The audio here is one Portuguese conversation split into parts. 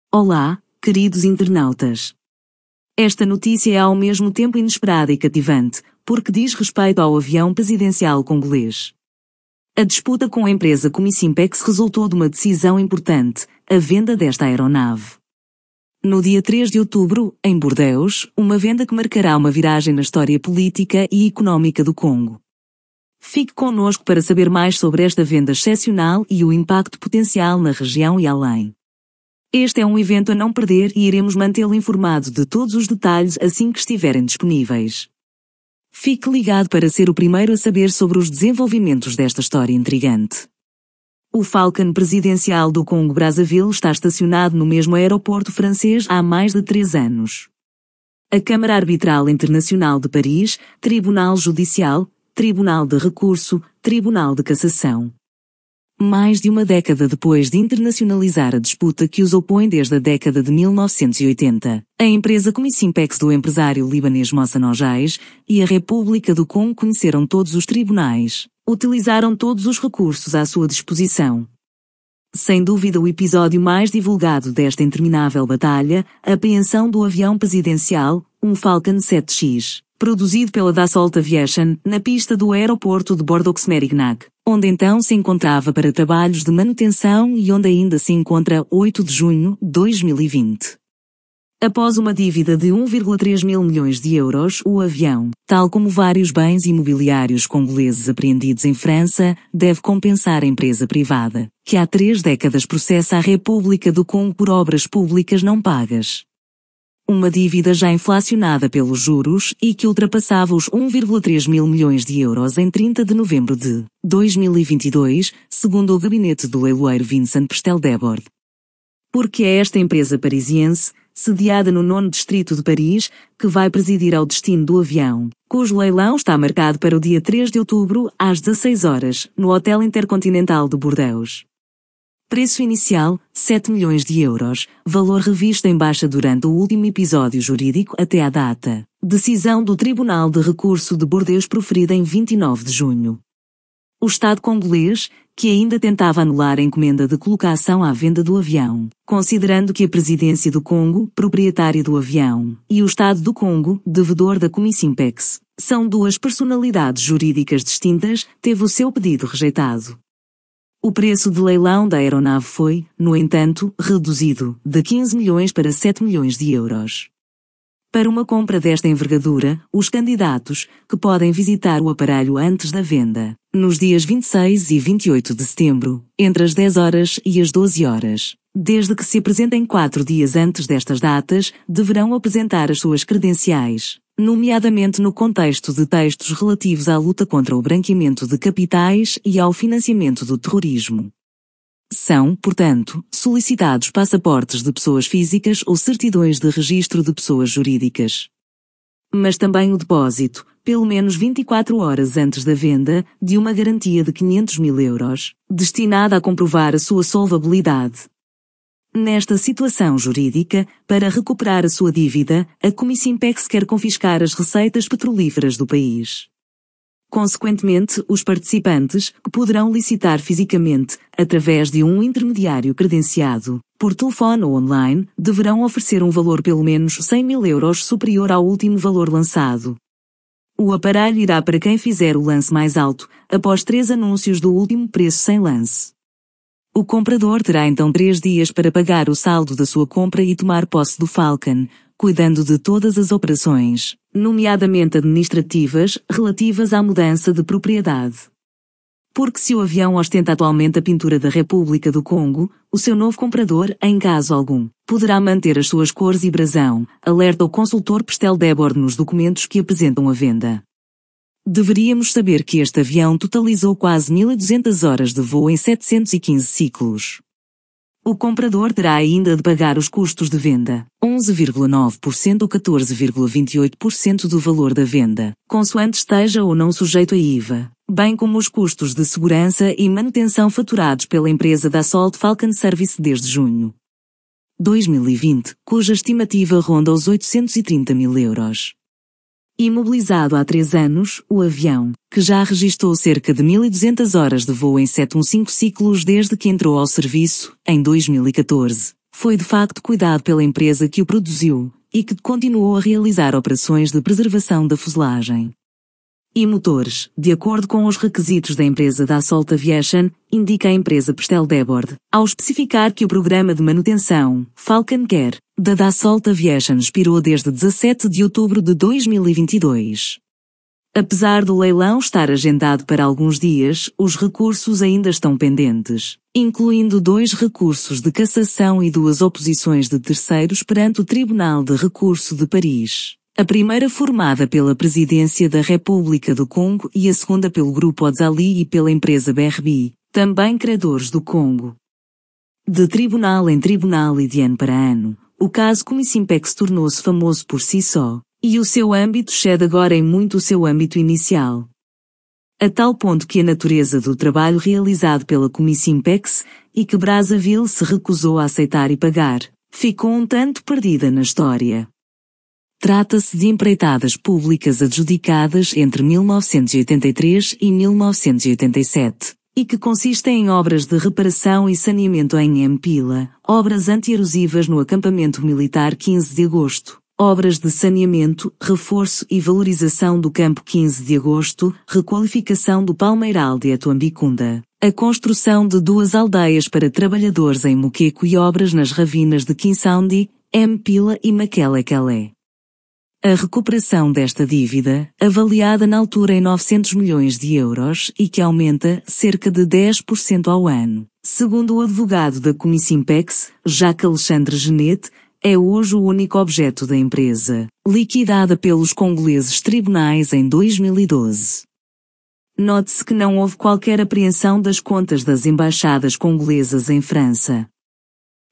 Olá, queridos internautas. Esta notícia é ao mesmo tempo inesperada e cativante, porque diz respeito ao avião presidencial congolês. A disputa com a empresa Comissimpex resultou de uma decisão importante, a venda desta aeronave. No dia 3 de outubro, em Bordeus, uma venda que marcará uma viragem na história política e económica do Congo. Fique connosco para saber mais sobre esta venda excepcional e o impacto potencial na região e além. Este é um evento a não perder e iremos mantê-lo informado de todos os detalhes assim que estiverem disponíveis. Fique ligado para ser o primeiro a saber sobre os desenvolvimentos desta história intrigante. O Falcon presidencial do Congo-Brazzaville está estacionado no mesmo aeroporto francês há mais de 3 anos. A Câmara Arbitral Internacional de Paris, Tribunal Judicial, Tribunal de Recurso, Tribunal de Cassação. Mais de uma década depois de internacionalizar a disputa que os opõe desde a década de 1980, a empresa Comissimpex do empresário libanês Mossa Nojais e a República do Congo conheceram todos os tribunais, utilizaram todos os recursos à sua disposição. Sem dúvida o episódio mais divulgado desta interminável batalha, a apreensão do avião presidencial, um Falcon 7X. Produzido pela Dassault Aviation, na pista do aeroporto de Bordeaux-Merignac, onde então se encontrava para trabalhos de manutenção e onde ainda se encontra 8 de junho de 2020. Após uma dívida de 1,3 mil milhões de euros, o avião, tal como vários bens imobiliários congoleses apreendidos em França, deve compensar a empresa privada, que há 3 décadas processa a República do Congo por obras públicas não pagas. Uma dívida já inflacionada pelos juros e que ultrapassava os 1,3 mil milhões de euros em 30 de novembro de 2022, segundo o gabinete do leiloeiro Vincent Pestel-Debord. Porque é esta empresa parisiense, sediada no 9º distrito de Paris, que vai presidir ao destino do avião, cujo leilão está marcado para o dia 3 de outubro, às 16 horas, no Hotel Intercontinental de Bordeus. Preço inicial, 7 milhões de euros, valor revisto em baixa durante o último episódio jurídico até à data. Decisão do Tribunal de Recurso de Bordeus proferida em 29 de junho. O Estado congolês, que ainda tentava anular a encomenda de colocação à venda do avião, considerando que a Presidência do Congo, proprietária do avião, e o Estado do Congo, devedor da Comissimpex, são 2 personalidades jurídicas distintas, teve o seu pedido rejeitado. O preço de leilão da aeronave foi, no entanto, reduzido, de 15 milhões para 7 milhões de euros. Para uma compra desta envergadura, os candidatos, que podem visitar o aparelho antes da venda, nos dias 26 e 28 de setembro, entre as 10 horas e as 12 horas, desde que se apresentem 4 dias antes destas datas, deverão apresentar as suas credenciais, nomeadamente no contexto de textos relativos à luta contra o branqueamento de capitais e ao financiamento do terrorismo. São, portanto, solicitados passaportes de pessoas físicas ou certidões de registro de pessoas jurídicas. Mas também o depósito, pelo menos 24 horas antes da venda, de uma garantia de 500 mil euros, destinada a comprovar a sua solvabilidade. Nesta situação jurídica, para recuperar a sua dívida, a Comissimpex quer confiscar as receitas petrolíferas do país. Consequentemente, os participantes, que poderão licitar fisicamente, através de um intermediário credenciado, por telefone ou online, deverão oferecer um valor pelo menos 100 mil euros superior ao último valor lançado. O aparelho irá para quem fizer o lance mais alto, após 3 anúncios do último preço sem lance. O comprador terá então 3 dias para pagar o saldo da sua compra e tomar posse do Falcon, cuidando de todas as operações, nomeadamente administrativas, relativas à mudança de propriedade. Porque se o avião ostenta atualmente a pintura da República do Congo, o seu novo comprador, em caso algum, poderá manter as suas cores e brasão, alerta o consultor Pestel-Debord nos documentos que apresentam a venda. Deveríamos saber que este avião totalizou quase 1.200 horas de voo em 715 ciclos. O comprador terá ainda de pagar os custos de venda, 11,9% ou 14,28% do valor da venda, consoante esteja ou não sujeito a IVA, bem como os custos de segurança e manutenção faturados pela empresa Dassault Falcon Service desde junho 2020, cuja estimativa ronda os 830 mil euros. Imobilizado há 3 anos, o avião, que já registou cerca de 1.200 horas de voo em 715 ciclos desde que entrou ao serviço, em 2014, foi de facto cuidado pela empresa que o produziu e que continuou a realizar operações de preservação da fuselagem e motores, de acordo com os requisitos da empresa Dassault Aviation, indica a empresa Pestel Debord, ao especificar que o programa de manutenção, Falcon Care, da Dassault Aviation expirou desde 17 de outubro de 2022. Apesar do leilão estar agendado para alguns dias, os recursos ainda estão pendentes, incluindo 2 recursos de cassação e 2 oposições de terceiros perante o Tribunal de Recurso de Paris. A primeira formada pela Presidência da República do Congo e a segunda pelo Grupo Odzali e pela empresa BRB, também credores do Congo. De tribunal em tribunal e de ano para ano, o caso Comissimpex tornou-se famoso por si só, e o seu âmbito excede agora em muito o seu âmbito inicial. A tal ponto que a natureza do trabalho realizado pela Comissimpex, e que Brazzaville se recusou a aceitar e pagar, ficou um tanto perdida na história. Trata-se de empreitadas públicas adjudicadas entre 1983 e 1987, e que consistem em obras de reparação e saneamento em Mpila, obras anti-erosivas no acampamento militar 15 de agosto, obras de saneamento, reforço e valorização do campo 15 de agosto, requalificação do Palmeiral de Atuambicunda, a construção de 2 aldeias para trabalhadores em Moqueco e obras nas ravinas de Kinsaundi, Mpila e Maquelequelé. A recuperação desta dívida, avaliada na altura em 900 milhões de euros e que aumenta cerca de 10% ao ano, segundo o advogado da Comissimpex, Jacques Alexandre Genete, é hoje o único objeto da empresa, liquidada pelos congoleses tribunais em 2012. Note-se que não houve qualquer apreensão das contas das embaixadas congolesas em França.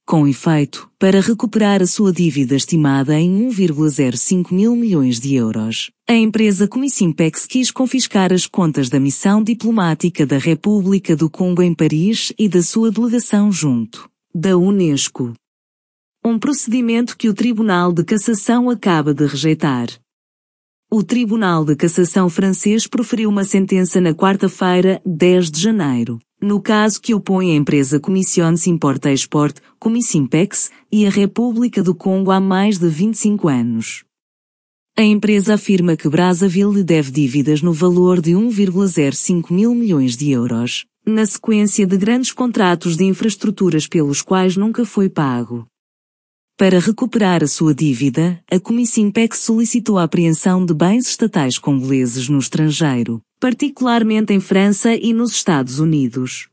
Com efeito, para recuperar a sua dívida estimada em 1,05 mil milhões de euros, a empresa Comissimpex quis confiscar as contas da missão diplomática da República do Congo em Paris e da sua delegação junto da Unesco. Um procedimento que o Tribunal de Cassação acaba de rejeitar. O Tribunal de Cassação francês proferiu uma sentença na quarta-feira, 10 de janeiro. No caso que opõe a empresa Commissions Import-Export, Comissimpex, e a República do Congo há mais de 25 anos. A empresa afirma que Brazzaville deve dívidas no valor de 1,05 mil milhões de euros, na sequência de grandes contratos de infraestruturas pelos quais nunca foi pago. Para recuperar a sua dívida, a Comissimpex solicitou a apreensão de bens estatais congoleses no estrangeiro, particularmente em França e nos Estados Unidos.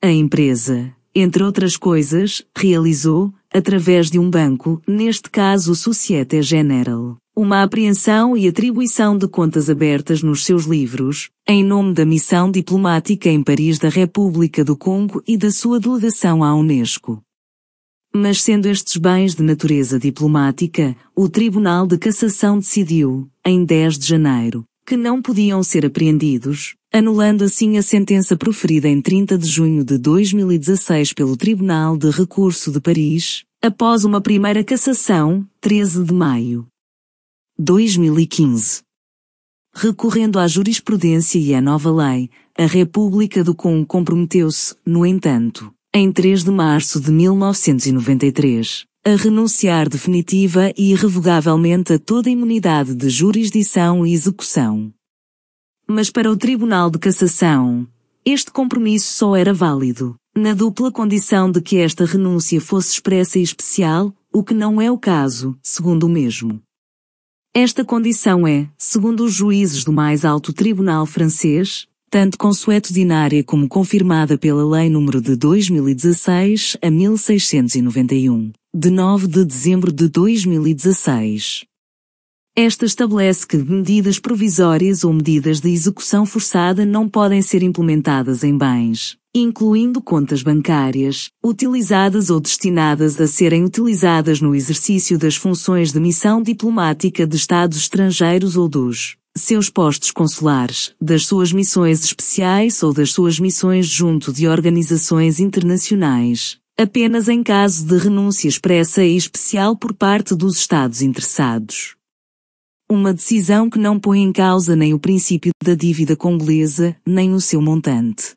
A empresa, entre outras coisas, realizou, através de um banco, neste caso o Société Générale, uma apreensão e atribuição de contas abertas nos seus livros, em nome da missão diplomática em Paris da República do Congo e da sua delegação à Unesco. Mas sendo estes bens de natureza diplomática, o Tribunal de Cassação decidiu, em 10 de janeiro, que não podiam ser apreendidos, anulando assim a sentença proferida em 30 de junho de 2016 pelo Tribunal de Recurso de Paris, após uma primeira cassação, 13 de maio de 2015. Recorrendo à jurisprudência e à nova lei, a República do Congo comprometeu-se, no entanto, em 3 de março de 1993, a renunciar definitiva e irrevogavelmente a toda imunidade de jurisdição e execução. Mas para o Tribunal de Cassação, este compromisso só era válido, na dupla condição de que esta renúncia fosse expressa e especial, o que não é o caso, segundo o mesmo. Esta condição é, segundo os juízes do mais alto tribunal francês, tanto consuetudinária como confirmada pela Lei nº de 2016 a 1691, de 9 de dezembro de 2016. Esta estabelece que medidas provisórias ou medidas de execução forçada não podem ser implementadas em bens, incluindo contas bancárias, utilizadas ou destinadas a serem utilizadas no exercício das funções de missão diplomática de Estados estrangeiros ou dos seus postos consulares, das suas missões especiais ou das suas missões junto de organizações internacionais, apenas em caso de renúncia expressa e especial por parte dos Estados interessados. Uma decisão que não põe em causa nem o princípio da dívida congolesa, nem o seu montante.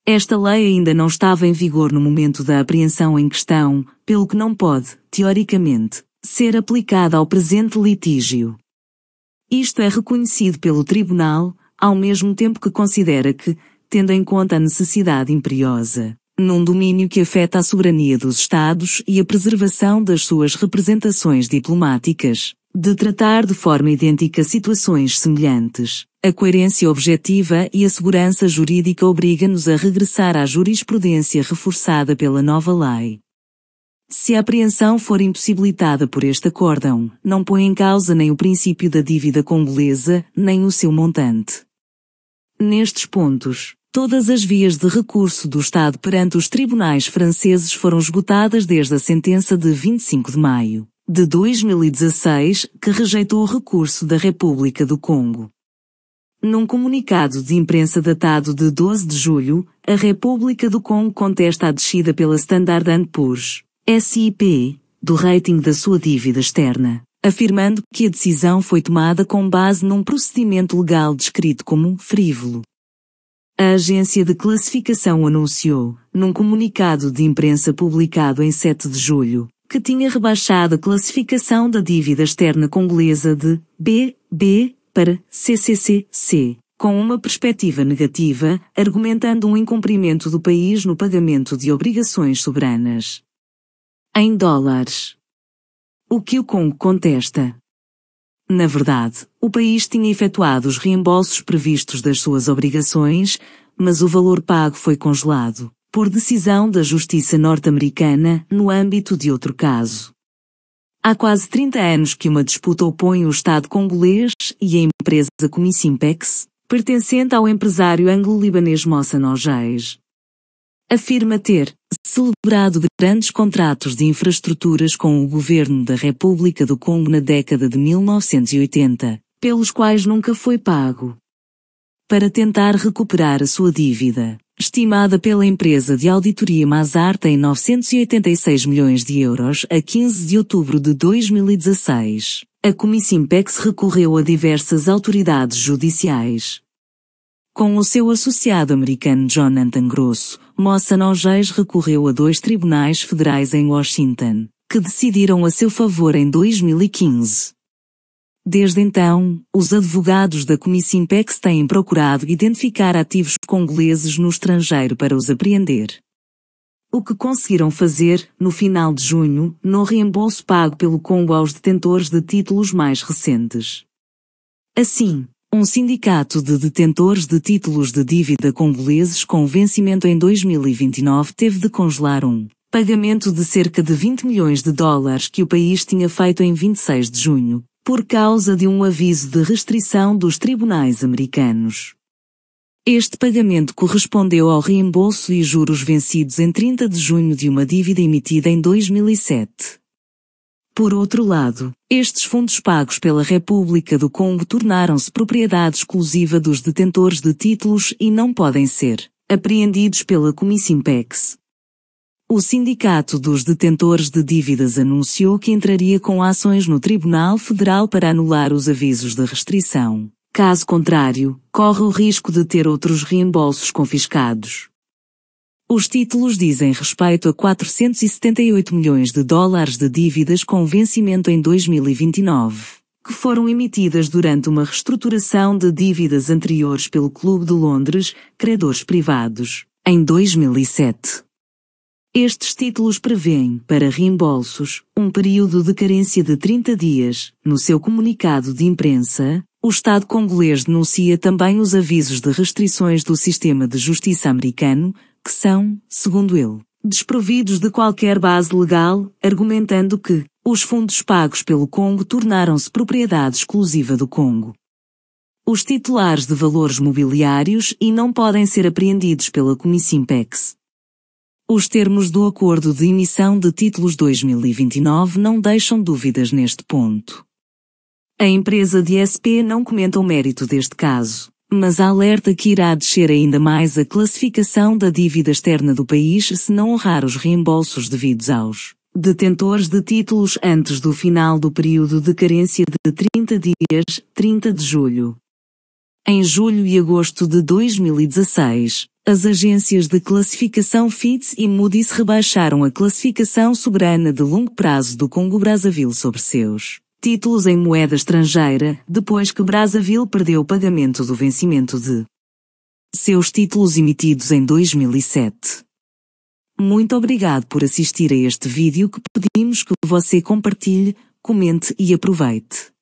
Esta lei ainda não estava em vigor no momento da apreensão em questão, pelo que não pode, teoricamente, ser aplicada ao presente litígio. Isto é reconhecido pelo Tribunal, ao mesmo tempo que considera que, tendo em conta a necessidade imperiosa, num domínio que afeta a soberania dos Estados e a preservação das suas representações diplomáticas, de tratar de forma idêntica situações semelhantes, a coerência objetiva e a segurança jurídica obriga-nos a regressar à jurisprudência reforçada pela nova lei. Se a apreensão for impossibilitada por este acórdão, não põe em causa nem o princípio da dívida congolesa, nem o seu montante. Nestes pontos, todas as vias de recurso do Estado perante os tribunais franceses foram esgotadas desde a sentença de 25 de maio de 2016, que rejeitou o recurso da República do Congo. Num comunicado de imprensa datado de 12 de julho, a República do Congo contesta a descida pela Standard & Poor's, SIP, do rating da sua dívida externa, afirmando que a decisão foi tomada com base num procedimento legal descrito como frívolo. A agência de classificação anunciou, num comunicado de imprensa publicado em 7 de julho, que tinha rebaixado a classificação da dívida externa congolesa de BB para CCCC, com uma perspectiva negativa, argumentando um incumprimento do país no pagamento de obrigações soberanas em dólares. O que o Congo contesta. Na verdade, o país tinha efetuado os reembolsos previstos das suas obrigações, mas o valor pago foi congelado, por decisão da Justiça norte-americana, no âmbito de outro caso. Há quase 30 anos que uma disputa opõe o Estado congolês e a empresa Comisimpex, pertencente ao empresário anglo-libanês Mossa Nogés. Afirma ter celebrado grandes contratos de infraestruturas com o governo da República do Congo na década de 1980, pelos quais nunca foi pago. Para tentar recuperar a sua dívida, estimada pela empresa de auditoria Mazarte em 986 milhões de euros a 15 de outubro de 2016, a Comisimpex recorreu a diversas autoridades judiciais. Com o seu associado americano Jonathan Grosso, Mossa Nogés recorreu a 2 tribunais federais em Washington, que decidiram a seu favor em 2015. Desde então, os advogados da Comisimpex têm procurado identificar ativos congoleses no estrangeiro para os apreender. O que conseguiram fazer, no final de junho, no reembolso pago pelo Congo aos detentores de títulos mais recentes. Assim, um sindicato de detentores de títulos de dívida congoleses com vencimento em 2029 teve de congelar um pagamento de cerca de 20 milhões de dólares que o país tinha feito em 26 de junho, por causa de um aviso de restrição dos tribunais americanos. Este pagamento correspondeu ao reembolso e juros vencidos em 30 de junho de uma dívida emitida em 2007. Por outro lado, estes fundos pagos pela República do Congo tornaram-se propriedade exclusiva dos detentores de títulos e não podem ser apreendidos pela Comisimpex. O Sindicato dos Detentores de Dívidas anunciou que entraria com ações no Tribunal Federal para anular os avisos de restrição. Caso contrário, corre o risco de ter outros reembolsos confiscados. Os títulos dizem respeito a 478 milhões de dólares de dívidas com vencimento em 2029, que foram emitidas durante uma reestruturação de dívidas anteriores pelo Clube de Londres, credores privados, em 2007. Estes títulos prevêem, para reembolsos, um período de carência de 30 dias. No seu comunicado de imprensa, o Estado congolês denuncia também os avisos de restrições do sistema de justiça americano, que são, segundo ele, desprovidos de qualquer base legal, argumentando que os fundos pagos pelo Congo tornaram-se propriedade exclusiva do Congo. Os titulares de valores mobiliários e não podem ser apreendidos pela Comisimpex. Os termos do Acordo de Emissão de Títulos 2029 não deixam dúvidas neste ponto. A empresa de SP não comenta o mérito deste caso, mas alerta que irá descer ainda mais a classificação da dívida externa do país se não honrar os reembolsos devidos aos detentores de títulos antes do final do período de carência de 30 dias, 30 de julho. Em julho e agosto de 2016, As agências de classificação Fitch e Moody's rebaixaram a classificação soberana de longo prazo do Congo-Brazzaville sobre seus títulos em moeda estrangeira, depois que Brazzaville perdeu o pagamento do vencimento de seus títulos emitidos em 2007. Muito obrigado por assistir a este vídeo que pedimos que você compartilhe, comente e aproveite.